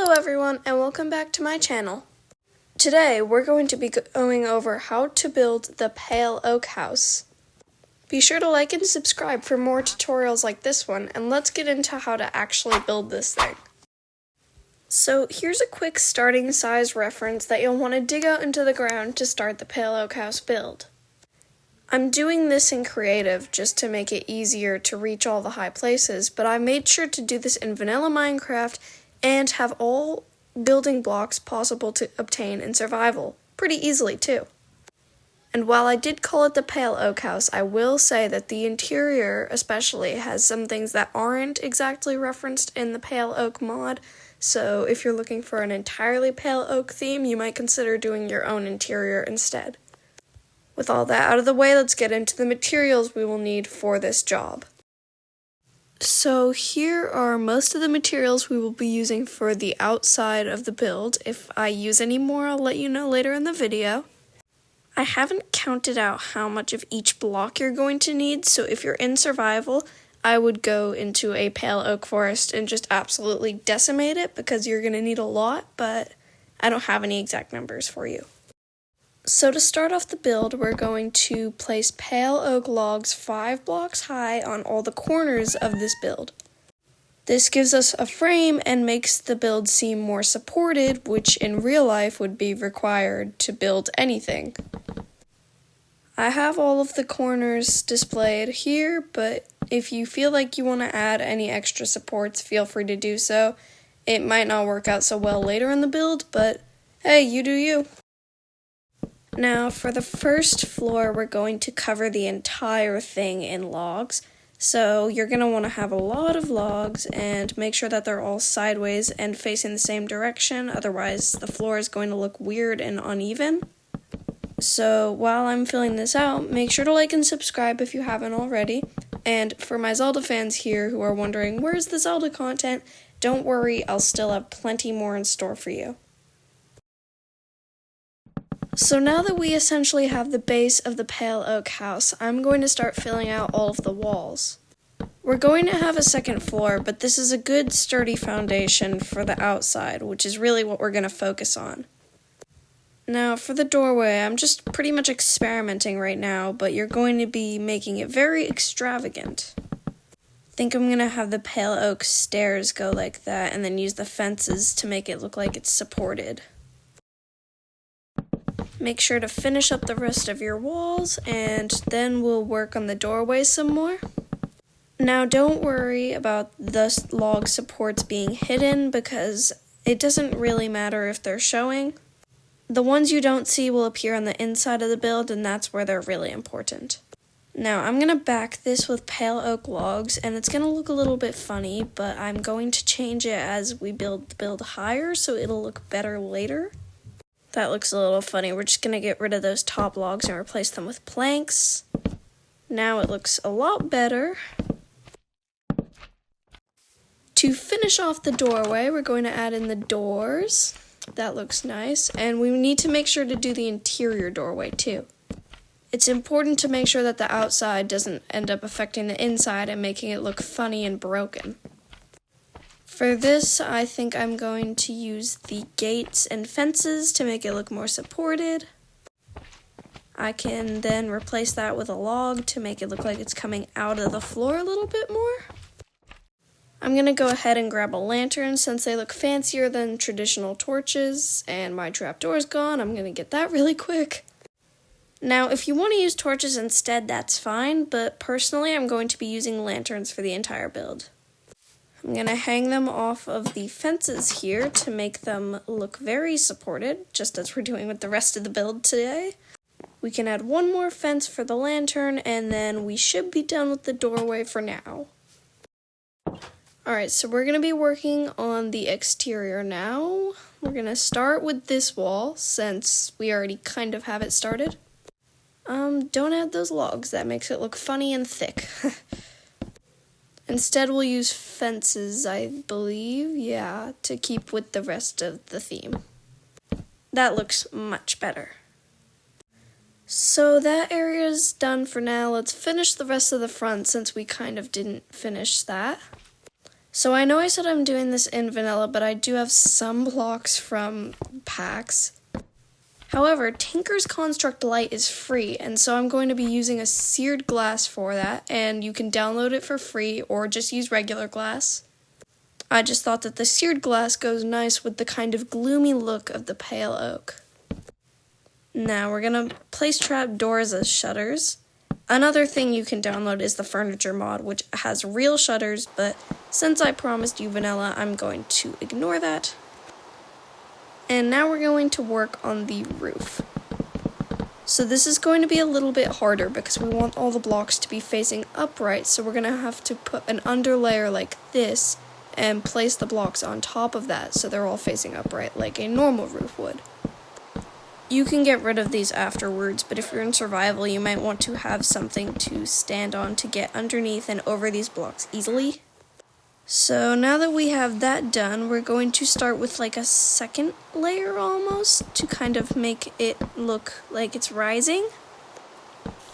Hello everyone and welcome back to my channel. Today we're going to be going over how to build the pale oak house. Be sure to like and subscribe for more tutorials like this one, and let's get into how to actually build this thing. So here's a quick starting size reference that you'll want to dig out into the ground to start the pale oak house build. I'm doing this in creative just to make it easier to reach all the high places, but I made sure to do this in vanilla Minecraft and have all building blocks possible to obtain in survival, pretty easily too. And while I did call it the pale oak house, I will say that the interior especially has some things that aren't exactly referenced in the pale oak mod, so if you're looking for an entirely pale oak theme, you might consider doing your own interior instead. With all that out of the way, let's get into the materials we will need for this job. So here are most of the materials we will be using for the outside of the build. If I use any more, I'll let you know later in the video. I haven't counted out how much of each block you're going to need, so if you're in survival, I would go into a pale oak forest and just absolutely decimate it because you're going to need a lot, but I don't have any exact numbers for you. So to start off the build, we're going to place pale oak logs 5 blocks high on all the corners of this build. This gives us a frame and makes the build seem more supported, which in real life would be required to build anything. I have all of the corners displayed here, but if you feel like you want to add any extra supports, feel free to do so. It might not work out so well later in the build, but hey, you do you. Now, for the first floor, we're going to cover the entire thing in logs. So you're going to want to have a lot of logs and make sure that they're all sideways and facing the same direction, otherwise the floor is going to look weird and uneven. So while I'm filling this out, make sure to like and subscribe if you haven't already. And for my Zelda fans here who are wondering, where's the Zelda content? Don't worry, I'll still have plenty more in store for you. So now that we essentially have the base of the pale oak house, I'm going to start filling out all of the walls. We're going to have a second floor, but this is a good sturdy foundation for the outside, which is really what we're going to focus on. Now for the doorway, I'm just pretty much experimenting right now, but you're going to be making it very extravagant. I think I'm going to have the pale oak stairs go like that and then use the fences to make it look like it's supported. Make sure to finish up the rest of your walls, and then we'll work on the doorway some more. Now don't worry about the log supports being hidden because it doesn't really matter if they're showing. The ones you don't see will appear on the inside of the build, and that's where they're really important. Now I'm going to back this with pale oak logs, and it's going to look a little bit funny, but I'm going to change it as we build the build higher so it'll look better later. That looks a little funny. We're just going to get rid of those top logs and replace them with planks. Now it looks a lot better. To finish off the doorway, we're going to add in the doors. That looks nice. And we need to make sure to do the interior doorway too. It's important to make sure that the outside doesn't end up affecting the inside and making it look funny and broken. For this, I think I'm going to use the gates and fences to make it look more supported. I can then replace that with a log to make it look like it's coming out of the floor a little bit more. I'm going to go ahead and grab a lantern since they look fancier than traditional torches, and my trapdoor's gone. I'm going to get that really quick. Now, if you want to use torches instead, that's fine, but personally I'm going to be using lanterns for the entire build. I'm going to hang them off of the fences here to make them look very supported, just as we're doing with the rest of the build today. We can add one more fence for the lantern, and then we should be done with the doorway for now. Alright, so we're going to be working on the exterior now. We're going to start with this wall, since we already kind of have it started. Don't add those logs, that makes it look funny and thick. Instead, we'll use fences, I believe, yeah, to keep with the rest of the theme. That looks much better. So that area's done for now. Let's finish the rest of the front since we kind of didn't finish that. So I know I said I'm doing this in vanilla, but I do have some blocks from packs. However, Tinker's Construct Lite is free, and so I'm going to be using a seared glass for that, and you can download it for free or just use regular glass. I just thought that the seared glass goes nice with the kind of gloomy look of the pale oak. Now we're going to place trap doors as shutters. Another thing you can download is the furniture mod, which has real shutters, but since I promised you vanilla, I'm going to ignore that. And now we're going to work on the roof. So this is going to be a little bit harder because we want all the blocks to be facing upright, so we're going to have to put an underlayer like this and place the blocks on top of that so they're all facing upright like a normal roof would. You can get rid of these afterwards, but if you're in survival, you might want to have something to stand on to get underneath and over these blocks easily. So now that we have that done, we're going to start with like a second layer almost to kind of make it look like it's rising.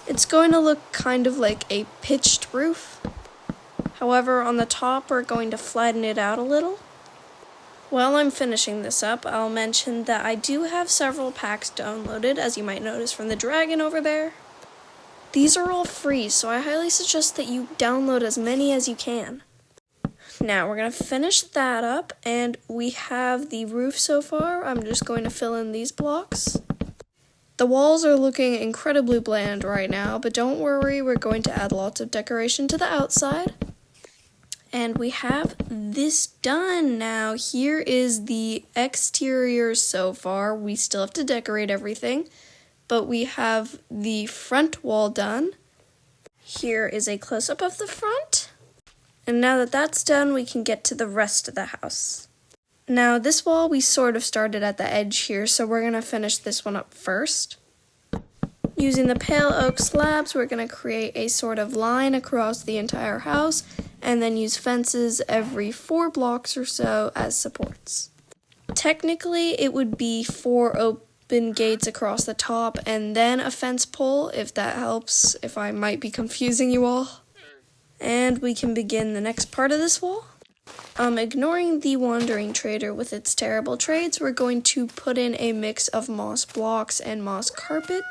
It's going to look kind of like a pitched roof. However, on the top, we're going to flatten it out a little. While I'm finishing this up, I'll mention that I do have several packs downloaded, as you might notice from the dragon over there. These are all free, so I highly suggest that you download as many as you can. Now we're going to finish that up, and we have the roof so far. I'm just going to fill in these blocks. The walls are looking incredibly bland right now, but don't worry, we're going to add lots of decoration to the outside. And we have this done now. Here is the exterior so far. We still have to decorate everything, but we have the front wall done. Here is a close-up of the front. And now that that's done, we can get to the rest of the house. Now, this wall we sort of started at the edge here, so we're going to finish this one up first. Using the pale oak slabs, we're going to create a sort of line across the entire house, and then use fences every 4 blocks or so as supports. Technically, it would be 4 open gates across the top, and then a fence pole, if that helps, if I might be confusing you all. And we can begin the next part of this wall. Ignoring the wandering trader with its terrible trades, we're going to put in a mix of moss blocks and moss carpet.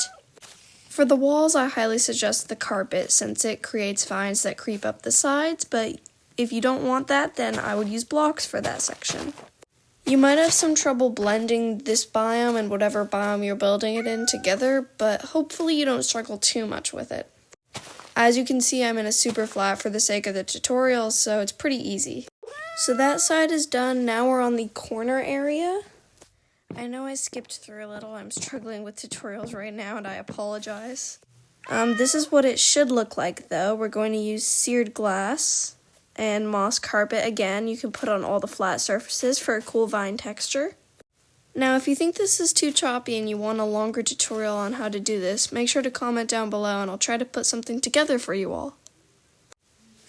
For the walls, I highly suggest the carpet since it creates vines that creep up the sides, but if you don't want that, then I would use blocks for that section. You might have some trouble blending this biome and whatever biome you're building it in together, but hopefully you don't struggle too much with it. As you can see, I'm in a super flat for the sake of the tutorial, so it's pretty easy. So that side is done. Now we're on the corner area. I know I skipped through a little. I'm struggling with tutorials right now, and I apologize. This is what it should look like, though. We're going to use seared glass and moss carpet again. You can put on all the flat surfaces for a cool vine texture. Now, if you think this is too choppy and you want a longer tutorial on how to do this, make sure to comment down below and I'll try to put something together for you all.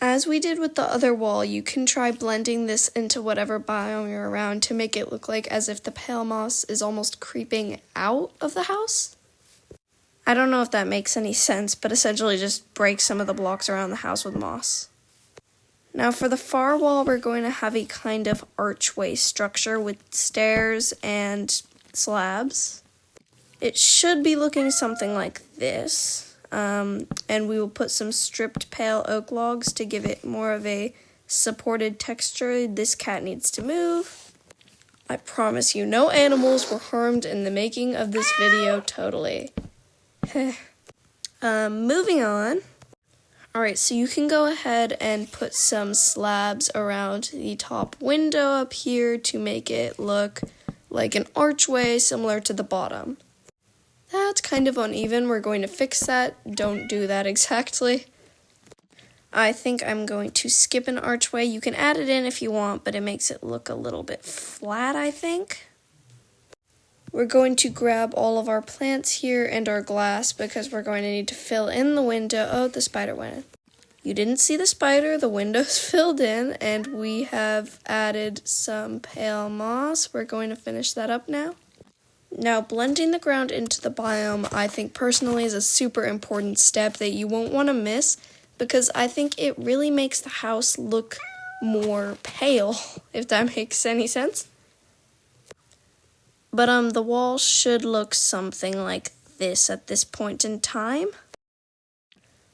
As we did with the other wall, you can try blending this into whatever biome you're around to make it look like as if the pale moss is almost creeping out of the house. I don't know if that makes any sense, but essentially just break some of the blocks around the house with moss. Now for the far wall, we're going to have a kind of archway structure with stairs and slabs. It should be looking something like this, and we will put some stripped pale oak logs to give it more of a supported texture. This cat needs to move. I promise you, no animals were harmed in the making of this video, totally. Moving on. Alright, so you can go ahead and put some slabs around the top window up here to make it look like an archway similar to the bottom. That's kind of uneven. We're going to fix that. Don't do that exactly. I think I'm going to skip an archway. You can add it in if you want, but it makes it look a little bit flat, I think. We're going to grab all of our plants here and our glass because we're going to need to fill in the window. Oh, the spider went in. You didn't see the spider, the window's filled in, and we have added some pale moss. We're going to finish that up now. Now, blending the ground into the biome, I think personally is a super important step that you won't want to miss because I think it really makes the house look more pale, if that makes any sense. But the wall should look something like this at this point in time.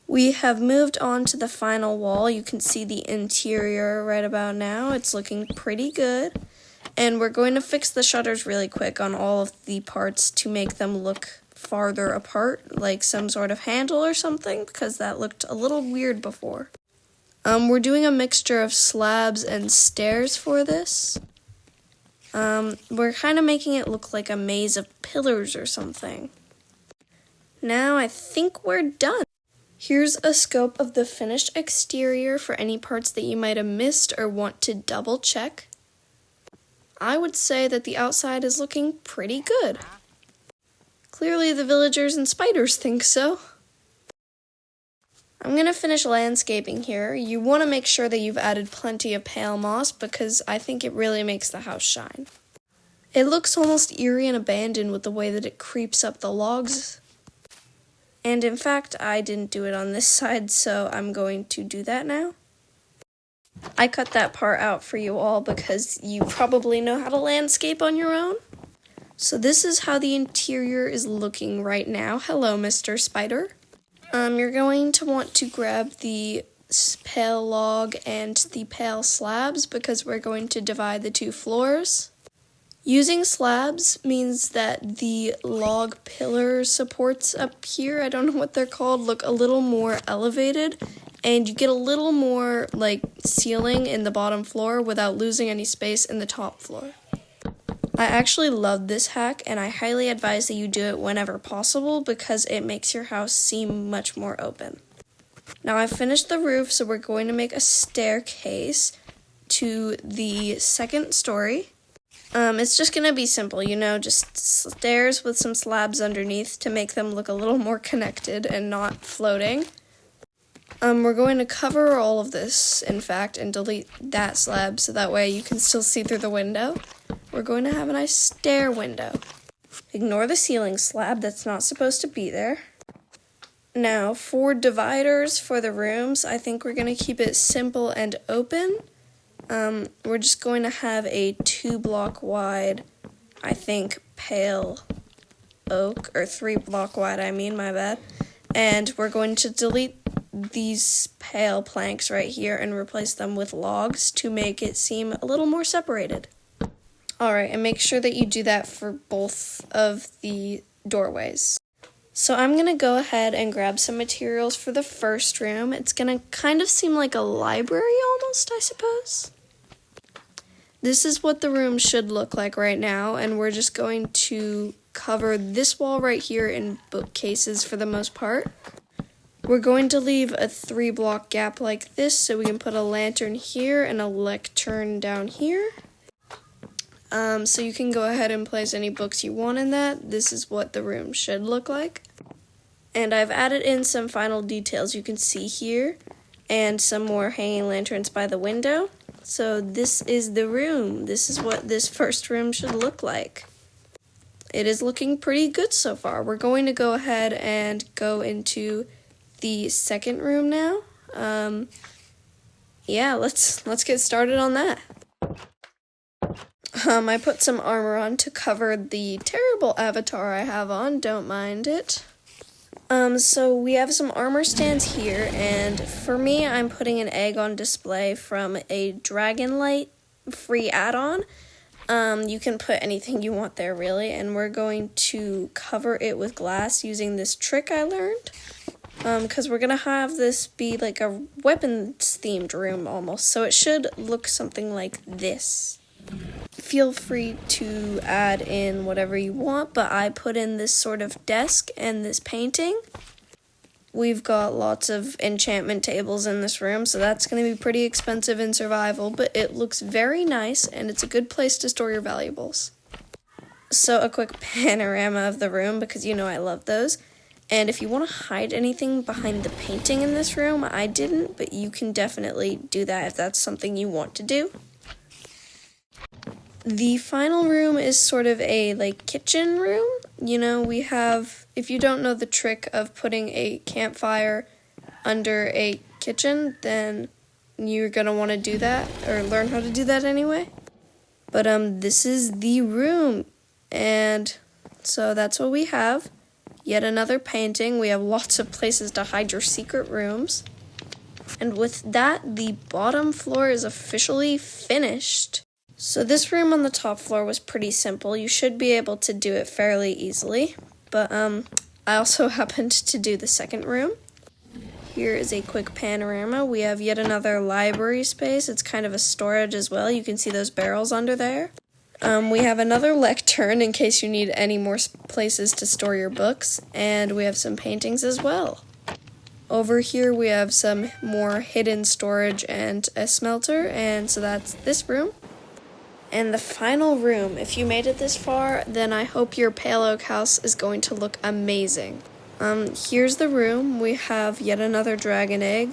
We have moved on to the final wall. You can see the interior right about now. It's looking pretty good. And we're going to fix the shutters really quick on all of the parts to make them look farther apart, like some sort of handle or something, because that looked a little weird before. We're doing a mixture of slabs and stairs for this. We're kind of making it look like a maze of pillars or something. Now I think we're done. Here's a scope of the finished exterior for any parts that you might have missed or want to double check. I would say that the outside is looking pretty good. Clearly the villagers and spiders think so. I'm going to finish landscaping here. You want to make sure that you've added plenty of pale moss because I think it really makes the house shine. It looks almost eerie and abandoned with the way that it creeps up the logs. And in fact, I didn't do it on this side, so I'm going to do that now. I cut that part out for you all because you probably know how to landscape on your own. So this is how the interior is looking right now. Hello, Mr. Spider. You're going to want to grab the pale log and the pale slabs because we're going to divide the two floors. Using slabs means that the log pillar supports up here, I don't know what they're called, look a little more elevated, and you get a little more like ceiling in the bottom floor without losing any space in the top floor. I actually love this hack, and I highly advise that you do it whenever possible because it makes your house seem much more open. Now I've finished the roof, so we're going to make a staircase to the second story. It's just going to be simple, just stairs with some slabs underneath to make them look a little more connected and not floating. We're going to cover all of this, in fact, and delete that slab so that way you can still see through the window. We're going to have a nice stair window. Ignore the ceiling slab, that's not supposed to be there. Now, for dividers for the rooms, I think we're going to keep it simple and open. We're just going to have a 2-block wide, I think, pale oak, or 3-block wide, my bad. And we're going to delete these pale planks right here and replace them with logs to make it seem a little more separated. Alright, and make sure that you do that for both of the doorways. So I'm going to go ahead and grab some materials for the first room. It's going to kind of seem like a library almost, I suppose. This is what the room should look like right now, and we're just going to cover this wall right here in bookcases for the most part. We're going to leave a 3-block gap like this so we can put a lantern here and a lectern down here. So you can go ahead and place any books you want in that. This is what the room should look like. And I've added in some final details you can see here and some more hanging lanterns by the window. So this is the room. This is what this first room should look like. It is looking pretty good so far. We're going to go ahead and go into the second room now. Let's get started on that. I put some armor on to cover the terrible avatar I have on. Don't mind it. So we have some armor stands here, and for me, I'm putting an egg on display from a Dragonlight free add-on. You can put anything you want there, really, and we're going to cover it with glass using this trick I learned. Because we're going to have this be like a weapons-themed room almost, so it should look something like this. Feel free to add in whatever you want, but I put in this sort of desk and this painting. We've got lots of enchantment tables in this room, so that's going to be pretty expensive in survival, but it looks very nice, and it's a good place to store your valuables. So a quick panorama of the room, because you know I love those. And if you want to hide anything behind the painting in this room, I didn't, but you can definitely do that if that's something you want to do. The final room is sort of a kitchen room. We have, if you don't know the trick of putting a campfire under a kitchen, then you're gonna want to do that, or learn how to do that anyway. But this is the room, and so that's what we have. Yet another painting. We have lots of places to hide your secret rooms. And with that, the bottom floor is officially finished. So this room on the top floor was pretty simple. You should be able to do it fairly easily. But I also happened to do the second room. Here is a quick panorama. We have yet another library space. It's kind of a storage as well. You can see those barrels under there. We have another lectern in case you need any more places to store your books. And we have some paintings as well. Over here we have some more hidden storage and a smelter. And so that's this room. And the final room, if you made it this far, then I hope your pale oak house is going to look amazing. Here's the room. We have yet another dragon egg,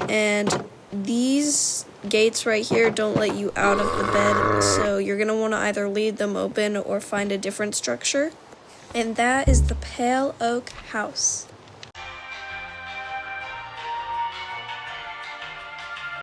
and these gates right here don't let you out of the bed, so you're going to want to either leave them open or find a different structure. And that is the pale oak house.